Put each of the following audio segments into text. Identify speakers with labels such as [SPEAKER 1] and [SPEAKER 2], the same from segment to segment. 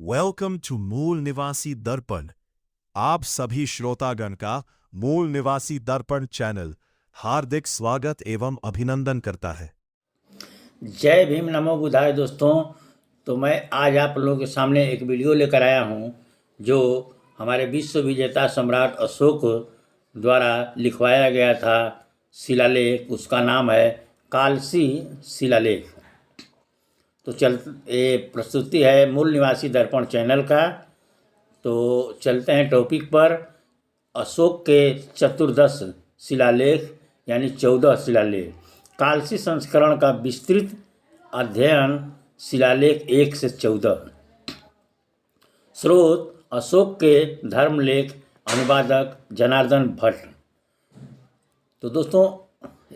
[SPEAKER 1] Welcome to मूल निवासी दर्पण। आप सभी श्रोतागण का मूल निवासी दर्पण चैनल हार्दिक स्वागत एवं अभिनंदन करता है।
[SPEAKER 2] जय भीम नमो बुधाय दोस्तों। तो मैं आज आप लोगों के सामने एक वीडियो लेकर आया हूं जो हमारे विश्व विजेता सम्राट अशोक द्वारा लिखवाया गया था शिलालेख। उसका नाम है कालसी शिलालेख। तो ये प्रस्तुति है मूल निवासी दर्पण चैनल का। तो चलते हैं टॉपिक पर। अशोक के चतुर्दश शिलालेख यानी 14 शिलालेख, कालसी संस्करण का विस्तृत अध्ययन, शिलालेख 1 से 14। स्रोत अशोक के धर्मलेख, अनुवादक जनार्दन भट्ट। तो दोस्तों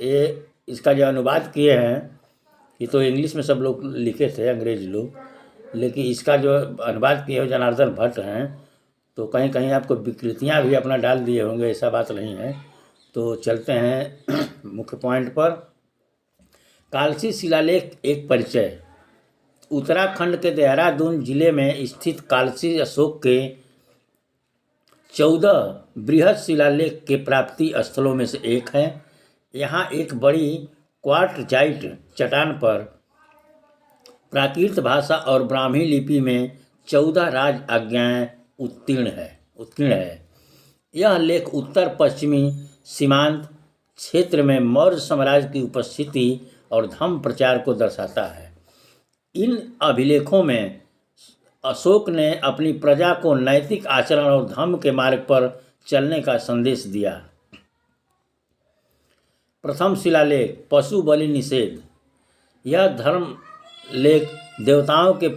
[SPEAKER 2] ये इसका जो अनुवाद किए हैं, ये तो इंग्लिश में सब लोग लिखे थे, अंग्रेज लोग, लेकिन इसका जो अनुवाद किए हुए जनार्दन भट्ट हैं। तो कहीं कहीं आपको विकृतियाँ भी अपना डाल दिए होंगे, ऐसा बात नहीं है। तो चलते हैं मुख्य पॉइंट पर। कालसी शिलालेख एक परिचय। उत्तराखंड के देहरादून जिले में स्थित कालसी अशोक के 14 बृहद शिलालेख के प्राप्ति स्थलों में से एक है। यहाँ एक बड़ी क्वार्टजाइट चट्टान पर प्राकृत भाषा और ब्राह्मी लिपि में 14 राज आज्ञाएँ उत्तीर्ण है। यह लेख उत्तर पश्चिमी सीमांत क्षेत्र में मौर्य साम्राज्य की उपस्थिति और धम्म प्रचार को दर्शाता है। इन अभिलेखों में अशोक ने अपनी प्रजा को नैतिक आचरण और धम्म के मार्ग पर चलने का संदेश दिया। प्रथम शिलालेख पशु बलि निषेध। यह धर्म लेख देवताओं के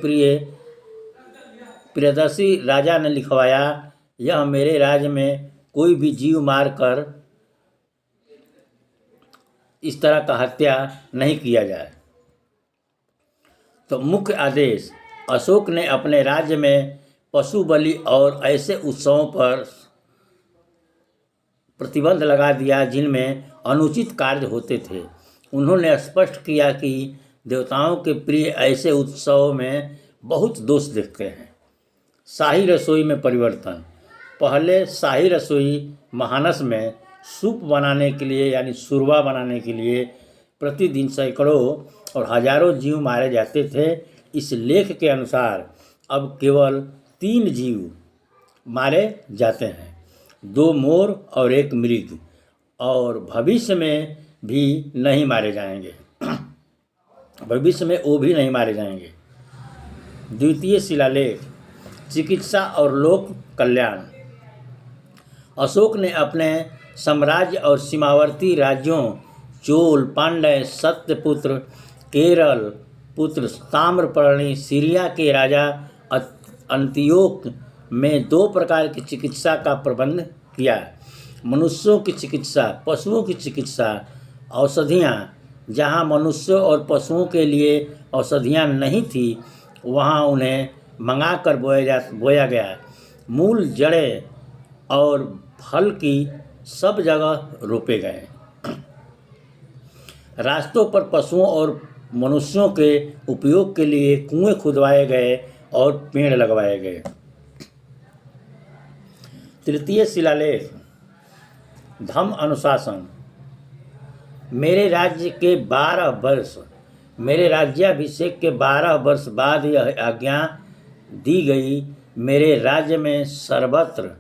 [SPEAKER 2] प्रियदर्शी राजा ने लिखवाया। यह मेरे राज्य में कोई भी जीव मार कर इस तरह का हत्या नहीं किया जाए। तो मुख्य आदेश, अशोक ने अपने राज्य में पशु बलि और ऐसे उत्सवों पर प्रतिबंध लगा दिया जिनमें अनुचित कार्य होते थे। उन्होंने स्पष्ट किया कि देवताओं के प्रिय ऐसे उत्सवों में बहुत दोष देखते हैं। शाही रसोई में परिवर्तन। पहले शाही रसोई महानस में सूप बनाने के लिए यानी शूरबा बनाने के लिए प्रतिदिन सैकड़ों और हजारों जीव मारे जाते थे। इस लेख के अनुसार अब केवल 3 जीव मारे जाते हैं, 2 मोर और 1 मृग, और भविष्य में भी नहीं मारे जाएंगे। भविष्य में वो भी नहीं मारे जाएंगे। द्वितीय शिलालेख चिकित्सा और लोक कल्याण। अशोक ने अपने साम्राज्य और सीमावर्ती राज्यों चोल, पांड्य, सत्यपुत्र, केरल पुत्र, ताम्रपर्णी, सीरिया के राजा अंतियोक में 2 प्रकार की चिकित्सा का प्रबंध किया। मनुष्यों की चिकित्सा, पशुओं की चिकित्सा। औषधियाँ। जहाँ मनुष्यों और पशुओं के लिए औषधियाँ नहीं थी, वहाँ उन्हें मंगाकर बोया गया। मूल, जड़ें और फल की सब जगह रोपे गए। रास्तों पर पशुओं और मनुष्यों के उपयोग के लिए कुएं खुदवाए गए और पेड़ लगवाए गए। तृतीय शिलालेख धम्म अनुशासन। मेरे राज्याभिषेक के 12 वर्ष बाद यह आज्ञा दी गई, मेरे राज्य में सर्वत्र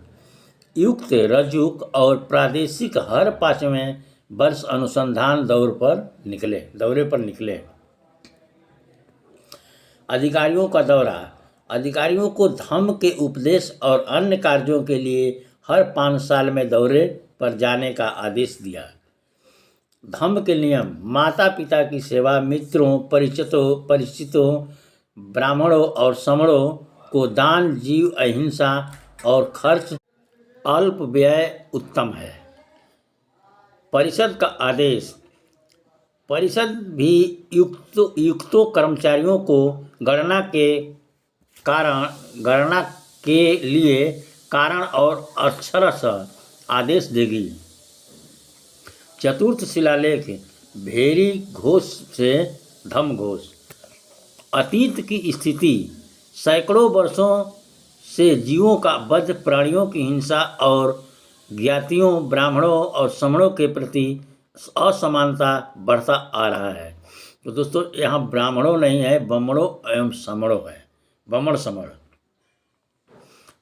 [SPEAKER 2] युक्त रजुक और प्रादेशिक हर 5वें वर्ष अनुसंधान दौरे पर निकले। अधिकारियों का दौरा। अधिकारियों को धम्म के उपदेश और अन्य कार्यों के लिए हर 5 साल में दौरे पर जाने का आदेश दिया। धम्म के नियम। माता पिता की सेवा, मित्रों, परिचितों, ब्राह्मणों और समणों को दान, जीव अहिंसा और खर्च अल्प व्यय उत्तम है। परिषद का आदेश। परिषद भी युक्तों कर्मचारियों को गणना के लिए कारण और अक्षरश आदेश देगी। चतुर्थ शिलालेख भेरी घोष से धम्म घोष। अतीत की स्थिति सैकड़ों वर्षों से जीवों का वध, प्राणियों की हिंसा और ज्ञातियों, ब्राह्मणों और समणों के प्रति असमानता बढ़ता आ रहा है। तो दोस्तों यहाँ ब्राह्मणों नहीं है, बमणों एवं समणों है, बमण समण।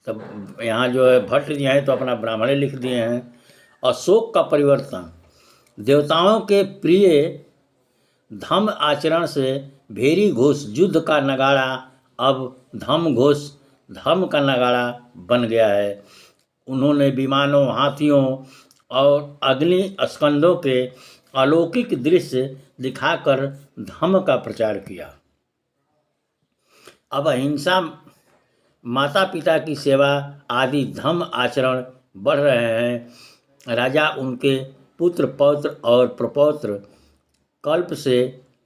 [SPEAKER 2] तब यहाँ जो है भट्ट जी हैं तो अपना ब्राह्मणे लिख दिए हैं। अशोक का परिवर्तन, देवताओं के प्रिय धम्म आचरण से भेरी घोष युद्ध का नगाड़ा अब धम्म घोष धर्म का नगाड़ा बन गया है। उन्होंने विमानों, हाथियों और अग्नि स्कंदों के अलौकिक दृश्य दिखाकर धम्म का प्रचार किया। अब अहिंसा, माता पिता की सेवा आदि धम्म आचरण बढ़ रहे हैं। राजा, उनके पुत्र, पौत्र और प्रपौत्र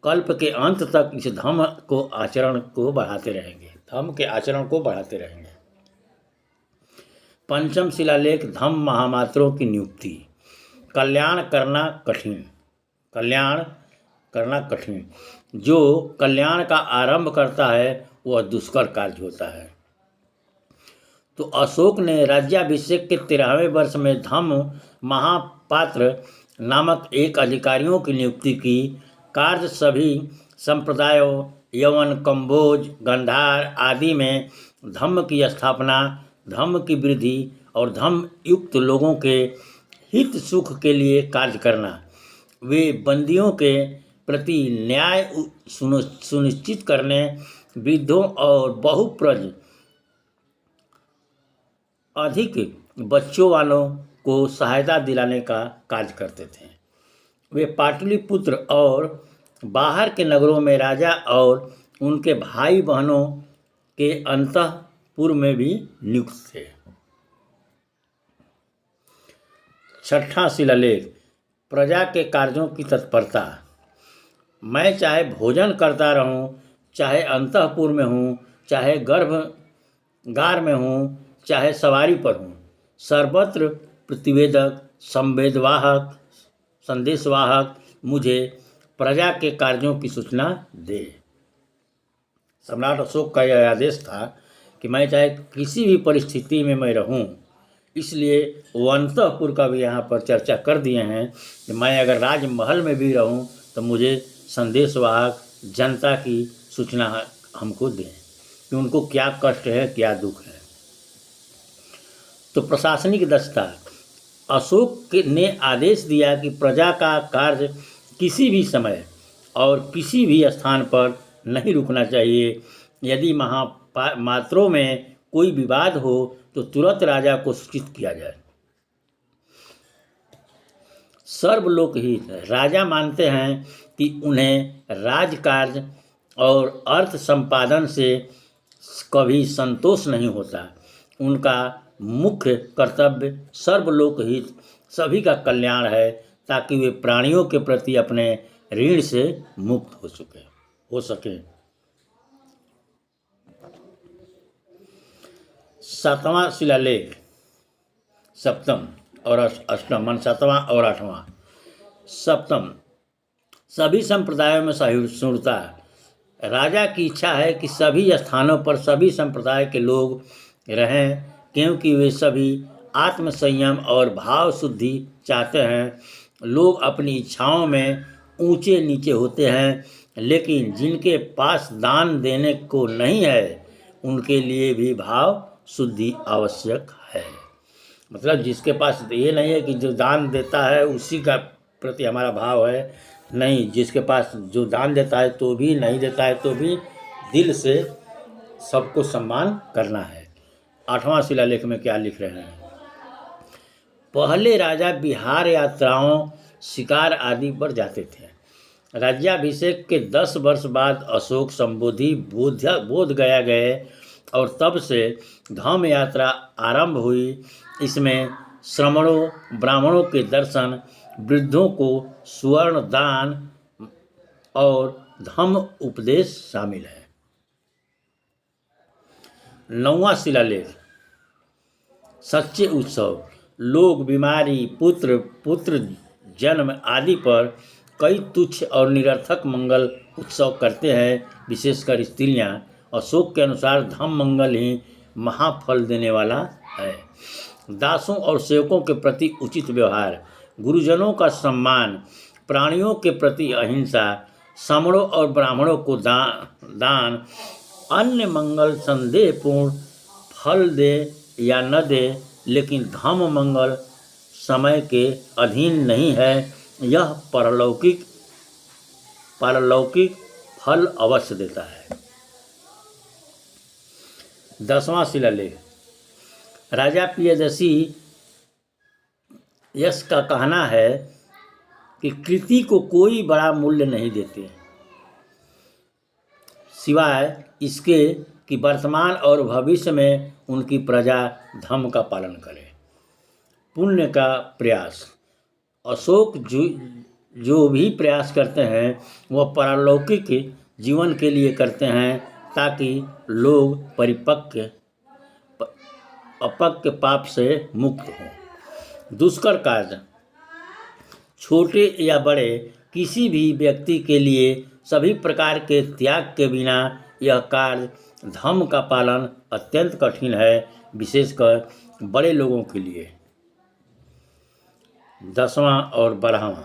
[SPEAKER 2] कल्प के अंत तक इस धम्म को आचरण को बढ़ाते रहेंगे, धम्म के आचरण को बढ़ाते रहेंगे। पंचम शिलालेख, धम्म महामात्रों की नियुक्ति। कल्याण करना कठिन। जो कल्याण का आरंभ करता है वह दुष्कर कार्य होता है। तो अशोक ने राज्याभिषेक के 13वें वर्ष में धम्म महापात्र नामक एक अधिकारियों की नियुक्ति की। कार्य सभी संप्रदायों यवन, कंबोज, गंधार आदि में धम्म की स्थापना, धम्म की वृद्धि और धम्म युक्त लोगों के हित सुख के लिए कार्य करना, वे बंदियों के प्रति न्याय सुनिश्चित करने, वृद्धों और बहुप्रज अधिक बच्चों वालों को सहायता दिलाने का कार्य करते थे। वे पाटलिपुत्र और बाहर के नगरों में राजा और उनके भाई बहनों के अंतःपुर में भी नियुक्त थे। छठा शिलालेख, प्रजा के कार्यों की तत्परता। मैं चाहे भोजन करता रहूं, चाहे अंतःपुर में हूं, चाहे गर्भगार में हूं, चाहे सवारी पर हूं, सर्वत्र प्रतिवेदक, संदेशवाहक मुझे प्रजा के कार्यों की सूचना दे। सम्राट अशोक का यह आदेश था कि मैं चाहे किसी भी परिस्थिति में मैं रहूं, इसलिए वो अंतःपुर का भी यहाँ पर चर्चा कर दिए हैं कि मैं अगर राजमहल में भी रहूं तो मुझे संदेशवाहक जनता की सूचना हमको दें कि उनको क्या कष्ट है, क्या दुख है। तो प्रशासनिक दक्षता, अशोक ने आदेश दिया कि प्रजा का कार्य किसी भी समय और किसी भी स्थान पर नहीं रुकना चाहिए। यदि महामात्रों में कोई विवाद हो तो तुरंत राजा को सूचित किया जाए। सर्वलोकहित, राजा मानते हैं कि उन्हें राजकार्य और अर्थ संपादन से कभी संतोष नहीं होता। उनका मुख्य कर्तव्य सर्वलोकहित, सभी का कल्याण है, ताकि वे प्राणियों के प्रति अपने ऋण से मुक्त हो सके। सातवां शिलालेख, सप्तम और अष्टम, सातवां और आठवां। सप्तम, सभी संप्रदायों में सहिष्णुता। राजा की इच्छा है कि सभी स्थानों पर सभी संप्रदाय के लोग रहें, क्योंकि वे सभी आत्मसंयम और भाव शुद्धि चाहते हैं। लोग अपनी इच्छाओं में ऊंचे नीचे होते हैं, लेकिन जिनके पास दान देने को नहीं है उनके लिए भी भाव शुद्धि आवश्यक है। मतलब जिसके पास ये नहीं है कि जो दान देता है उसी का प्रति हमारा भाव है, नहीं, जिसके पास जो दान देता है तो भी, नहीं देता है तो भी दिल से सबको सम्मान करना है। आठवां शिलालेख में क्या लिख रहे हैं? पहले राजा बिहार यात्राओं, शिकार आदि पर जाते थे। राज्याभिषेक के 10 वर्ष बाद अशोक संबोधि बोध गया गए और तब से धम्म यात्रा आरंभ हुई। इसमें श्रमणों, ब्राह्मणों के दर्शन, वृद्धों को स्वर्ण दान और धम्म उपदेश शामिल है। 9वां शिलालेख, सच्चे उत्सव। लोग बीमारी, पुत्र जन्म आदि पर कई तुच्छ और निरर्थक मंगल उत्सव करते हैं। विशेषकर स्त्रियां अशोक के अनुसार धम्म मंगल ही महाफल देने वाला है। दासों और सेवकों के प्रति उचित व्यवहार, गुरुजनों का सम्मान, प्राणियों के प्रति अहिंसा, समणों और ब्राह्मणों को दान, अन्य मंगल संदेहपूर्ण फल दे या न दे, लेकिन धम्म मंगल समय के अधीन नहीं है। यह पारलौकिक फल अवश्य देता है। 10वां शिलालेख। राजा प्रियदर्शी यश का कहना है कि कृति को कोई बड़ा मूल्य नहीं देते, सिवाय इसके कि वर्तमान और भविष्य में उनकी प्रजा धर्म का पालन करे। पुण्य का प्रयास। अशोक जो भी प्रयास करते हैं वह पारलौकिक जीवन के लिए करते हैं, ताकि लोग अपक्व पाप से मुक्त हों। दुष्कर कार्य। छोटे या बड़े किसी भी व्यक्ति के लिए सभी प्रकार के त्याग के बिना यह कार्य धर्म का पालन अत्यंत कठिन है, विशेषकर बड़े लोगों के लिए। 10वां और 12वां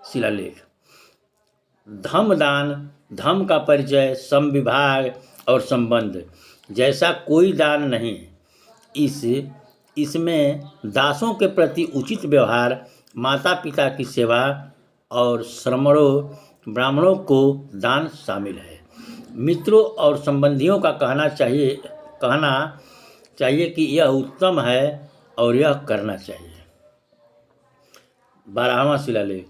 [SPEAKER 2] शिलालेख। धम्मदान, धम्म का परिचय, समविभाग और संबंध जैसा कोई दान नहीं। इसमें दासों के प्रति उचित व्यवहार, माता पिता की सेवा और श्रमणों ब्राह्मणों को दान शामिल है। मित्रों और संबंधियों का कहना चाहिए कि यह उत्तम है और यह करना चाहिए। 12वां शिलालेख।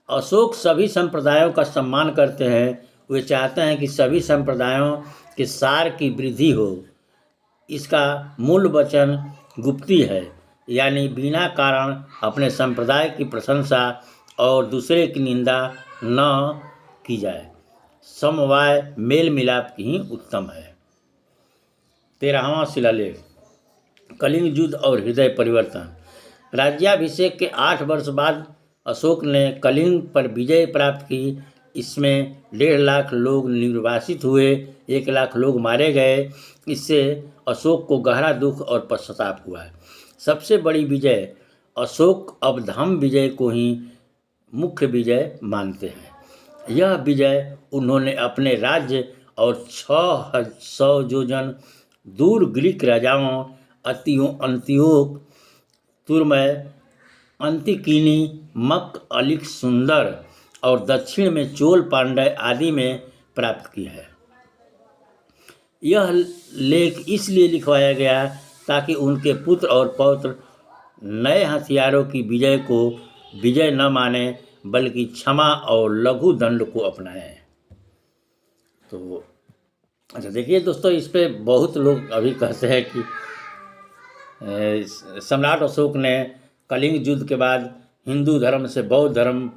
[SPEAKER 2] अशोक सभी संप्रदायों का सम्मान करते हैं। वे चाहते हैं कि सभी संप्रदायों के सार की वृद्धि हो। इसका मूल वचन गुप्ती है, यानी बिना कारण अपने संप्रदाय की प्रशंसा और दूसरे की निंदा न की जाए। समवाय मेल मिलाप ही उत्तम है। 13वां शिलालेख। कलिंग युद्ध और हृदय परिवर्तन। राज्याभिषेक के 8 वर्ष बाद अशोक ने कलिंग पर विजय प्राप्त की। इसमें 1.5 लाख लोग निर्वासित हुए, 1 लाख लोग मारे गए। इससे अशोक को गहरा दुख और पश्चाताप हुआ। सबसे बड़ी विजय। अशोक अब धम्म विजय को ही मुख्य विजय मानते हैं। यह विजय उन्होंने अपने राज्य और 600 योजन दूर ग्रीक राजाओं अंतियोक, तुर्मय, अंतिकीनी, मक अलिक सुंदर और दक्षिण में चोल पांड्य आदि में प्राप्त की है। यह लेख इसलिए लिखवाया गया ताकि उनके पुत्र और पौत्र नए हथियारों की विजय को विजय न माने, बल्कि क्षमा और लघु दंड को अपनाएं। तो अच्छा देखिए दोस्तों, इस पे बहुत लोग अभी कहते हैं कि सम्राट अशोक ने कलिंग युद्ध के बाद हिंदू धर्म से बौद्ध धर्म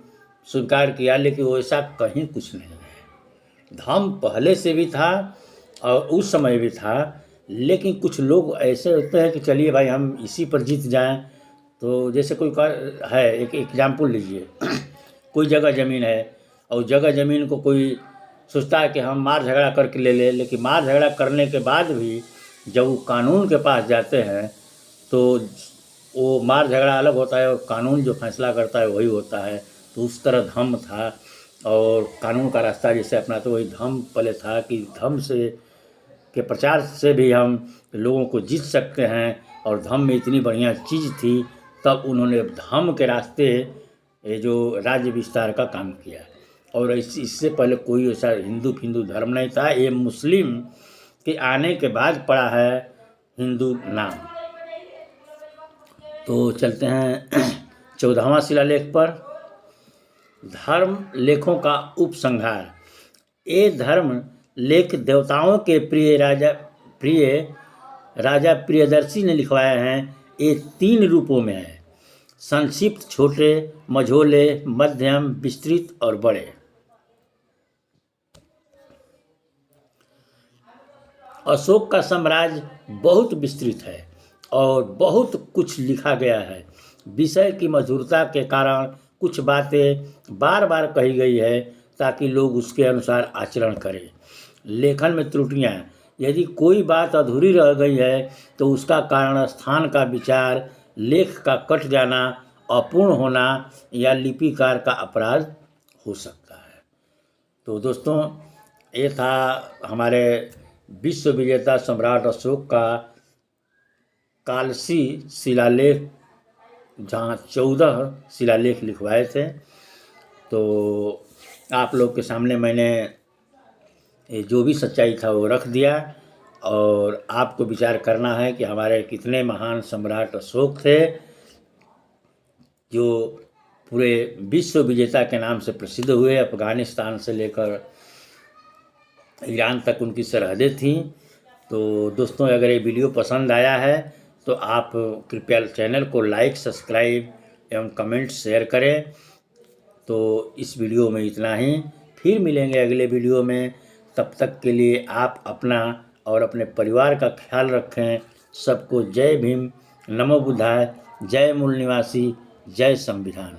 [SPEAKER 2] स्वीकार किया, लेकिन वैसा कहीं कुछ नहीं है। धर्म पहले से भी था और उस समय भी था, लेकिन कुछ लोग ऐसे होते हैं कि चलिए भाई हम इसी पर जीत जाएं। तो जैसे कोई है, एक एग्जाम्पल लीजिए। कोई जगह ज़मीन है और जगह ज़मीन को कोई सोचता है कि हम मार झगड़ा करके ले लें, लेकिन मार झगड़ा करने के बाद भी जब वो कानून के पास जाते हैं तो वो मार झगड़ा अलग होता है और कानून जो फैसला करता है वही होता है। तो उस तरह धम्म था और कानून का रास्ता जैसे अपना, तो वही धम्म पहले था कि धम्म से के प्रचार से भी हम लोगों को जीत सकते हैं। और धम्म में इतनी बढ़िया चीज़ थी, तब उन्होंने धम्म के रास्ते ये जो राज्य विस्तार का काम किया। और इससे पहले कोई ऐसा हिंदू धर्म नहीं था। ये मुस्लिम के आने के बाद पड़ा है हिंदू नाम। तो चलते हैं 14वां शिलालेख पर। धर्म लेखों का उपसंहार। ये धर्म लेख देवताओं के प्रिय राजा प्रियदर्शी ने लिखवाए हैं। ये 3 रूपों में है: संक्षिप्त, छोटे, मझोले, मध्यम, विस्तृत और बड़े। अशोक का साम्राज्य बहुत विस्तृत है और बहुत कुछ लिखा गया है। विषय की मधुरता के कारण कुछ बातें बार बार कही गई है। ताकि लोग उसके अनुसार आचरण करें। लेखन में त्रुटियाँ, यदि कोई बात अधूरी रह गई है तो उसका कारण स्थान का विचार, लेख का कट जाना, अपूर्ण होना या लिपिकार का अपराध हो सकता है। तो दोस्तों, ये था हमारे विश्व विजेता सम्राट अशोक का कालसी शिलालेख, जहाँ 14 शिलालेख लिखवाए थे। तो आप लोग के सामने मैंने ये जो भी सच्चाई था वो रख दिया, और आपको विचार करना है कि हमारे कितने महान सम्राट अशोक थे जो पूरे विश्व विजेता के नाम से प्रसिद्ध हुए। अफगानिस्तान से लेकर ईरान तक उनकी सरहदें थीं। तो दोस्तों, अगर ये वीडियो पसंद आया है तो आप कृपया चैनल को लाइक, सब्सक्राइब एवं कमेंट शेयर करें। तो इस वीडियो में इतना ही, फिर मिलेंगे अगले वीडियो में। तब तक के लिए आप अपना और अपने परिवार का ख्याल रखें। सबको जय भीम, नमो बुद्धाय, जय मूल निवासी, जय संविधान।